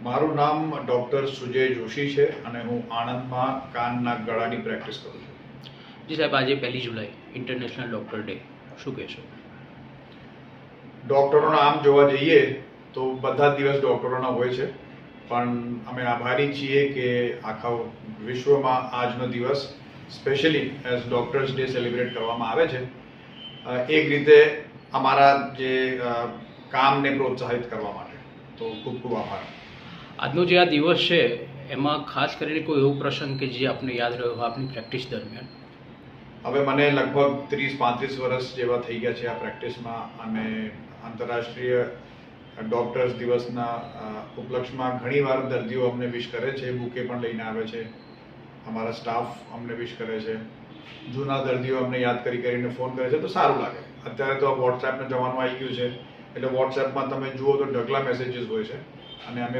મારું નામ ડૉક્ટર સુજય જોશી છે અને હું આણંદમાં કાનના ગળાની પ્રેક્ટિસ કરું છું. જી સાહેબ, આજે 1 જુલાઈ ઇન્ટરનેશનલ ડૉક્ટર ડે, શું કહેશો? ડૉક્ટરોના આમ જોવા જઈએ તો બધા જ દિવસ ડૉક્ટરોના હોય છે, પણ અમે આભારી છીએ કે આખા વિશ્વમાં આજનો દિવસ specially as doctors day celebrate કરવામાં આવે છે. એક રીતે અમારા જે કામને પ્રોત્સાહિત કરવા માટે, તો ખૂબ ખૂબ આભાર. આજનો જે આ દિવસ છે એમાં ખાસ કરીને કોઈ એવો પ્રસંગ કે જે આપને યાદ રહ્યો હોય આપની પ્રેક્ટિસ દરમિયાન? હવે મને લગભગ 30-35 વર્ષ જેવા થઈ ગયા છે આ પ્રેક્ટિસમાં, અને આંતરરાષ્ટ્રીય ડૉક્ટર્સ દિવસના ઉપલક્ષમાં ઘણીવાર દર્દીઓ અમને વિશ કરે છે, બુકે પણ લઈને આવે છે, અમારા સ્ટાફ અમને વિશ કરે છે, જૂના દર્દીઓ અમને યાદ કરીને ફોન કરે છે, તો સારું લાગે. અત્યારે તો આ વોટ્સએપનો જમાનો આવી ગયું છે, એટલે વોટ્સએપમાં તમે જુઓ તો ઢગલા મેસેજીસ હોય છે, અને અમે